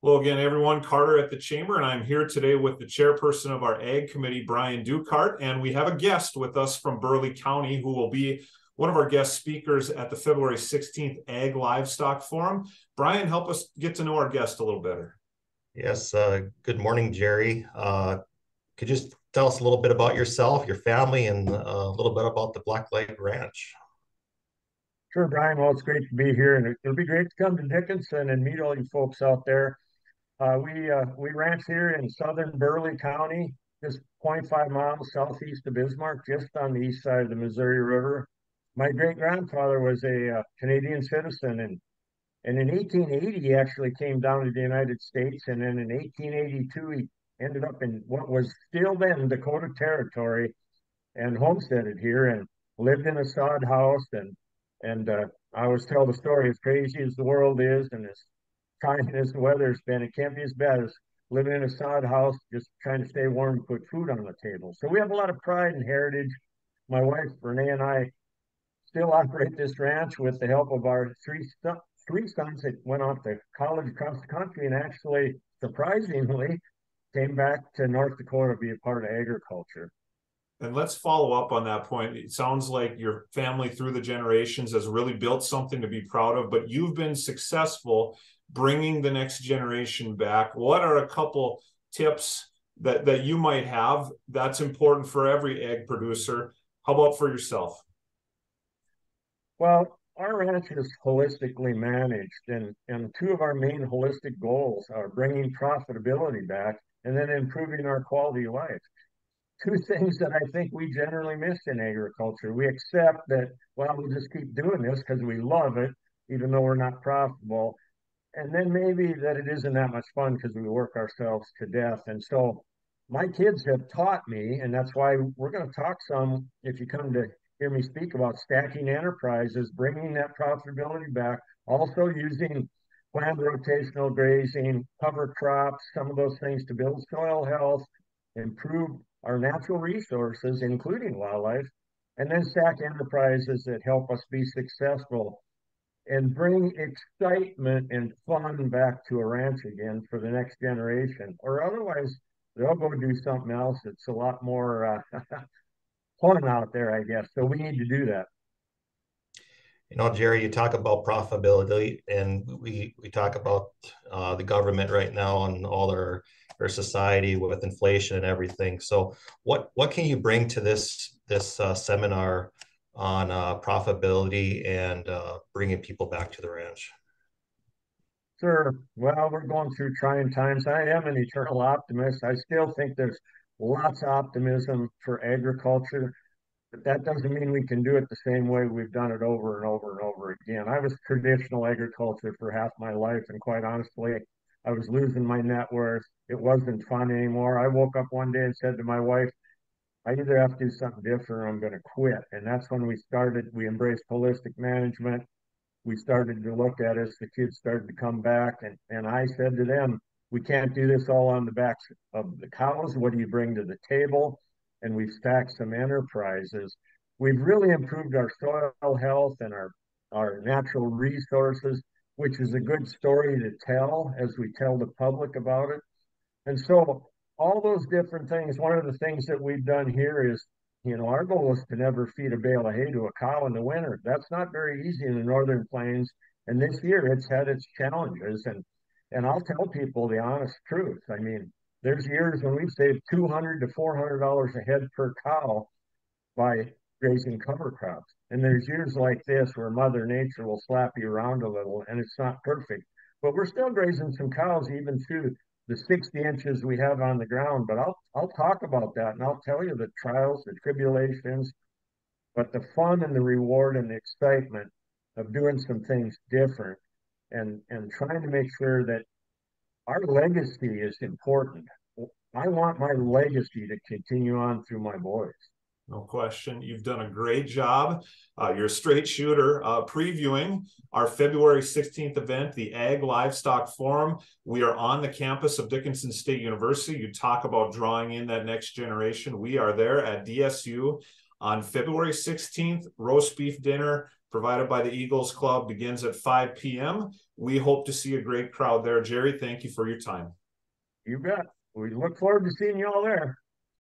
Hello again, everyone. Carter at the Chamber, and I'm here today with the chairperson of our Ag Committee, Brian Ducart, and we have a guest with us from Burleigh County who will be one of our guest speakers at the February 16th Ag Livestock Forum. Brian, help us get to know our guest a little better. Yes, good morning, Jerry. Could you just tell us a little bit about yourself, your family, and a little bit about the Black Leg Ranch? Sure, Brian. Well, it's great to be here, and it'll be great to come to Dickinson and meet all you folks out there. We ranch here in southern Burleigh County, just 0.5 miles southeast of Bismarck, just on the east side of the Missouri River. My great grandfather was a Canadian citizen, and in 1880 he actually came down to the United States, and then in 1882 he ended up in what was still then Dakota Territory and homesteaded here and lived in a sod house and I always tell the story, as crazy as the world is and as kind as the weather's been, it can't be as bad as living in a sod house, just trying to stay warm and put food on the table. So we have a lot of pride and heritage. My wife, Renee, and I still operate this ranch with the help of our three sons that went off to college across the country and actually, surprisingly, came back to North Dakota to be a part of agriculture. And let's follow up on that point. It sounds like your family through the generations has really built something to be proud of, but you've been successful bringing the next generation back. What are a couple tips that you might have that's important for every ag producer? How about for yourself? Well, our ranch is holistically managed, and two of our main holistic goals are bringing profitability back and then improving our quality of life. Two things that I think we generally miss in agriculture. We accept that, well, we'll just keep doing this because we love it, even though we're not profitable. And then maybe that it isn't that much fun because we work ourselves to death. And so my kids have taught me, and that's why we're going to talk some, if you come to hear me speak about stacking enterprises, bringing that profitability back, also using planned rotational grazing, cover crops, some of those things to build soil health, improve our natural resources, including wildlife, and then stack enterprises that help us be successful and bring excitement and fun back to a ranch again for the next generation. Or otherwise, they'll go do something else that's a lot more fun out there, I guess. So we need to do that. You know, Jerry, you talk about profitability, and we talk about the government right now and all their society with inflation and everything. So, what can you bring to this seminar on profitability and bringing people back to the ranch? Sure. Well, we're going through trying times. I am an eternal optimist. I still think there's lots of optimism for agriculture. But that doesn't mean we can do it the same way we've done it over and over and over again. I was traditional agriculture for half my life, and quite honestly, I was losing my net worth. It wasn't fun anymore. I woke up one day and said to my wife, I either have to do something different or I'm going to quit. And that's when we embraced holistic management. We started to look at as the kids started to come back. And I said to them, we can't do this all on the backs of the cows. What do you bring to the table? And we've stacked some enterprises. We've really improved our soil health and our natural resources, which is a good story to tell as we tell the public about it. And so all those different things, one of the things that we've done here is, our goal is to never feed a bale of hay to a cow in the winter. That's not very easy in the northern plains. And this year it's had its challenges. And I'll tell people the honest truth. I mean, there's years when we've saved $200 to $400 a head per cow by grazing cover crops. And there's years like this where Mother Nature will slap you around a little and it's not perfect. But we're still grazing some cows even through the 60 inches we have on the ground. But I'll talk about that and I'll tell you the trials, the tribulations, but the fun and the reward and the excitement of doing some things different and trying to make sure that our legacy is important. I want my legacy to continue on through my boys. No question. You've done a great job. You're a straight shooter. Previewing our February 16th event, the Ag Livestock Forum. We are on the campus of Dickinson State University. You talk about drawing in that next generation. We are there at DSU. on February 16th. Roast beef dinner provided by the Eagles Club begins at 5 p.m. We hope to see a great crowd there. Jerry, thank you for your time. You bet. We look forward to seeing you all there.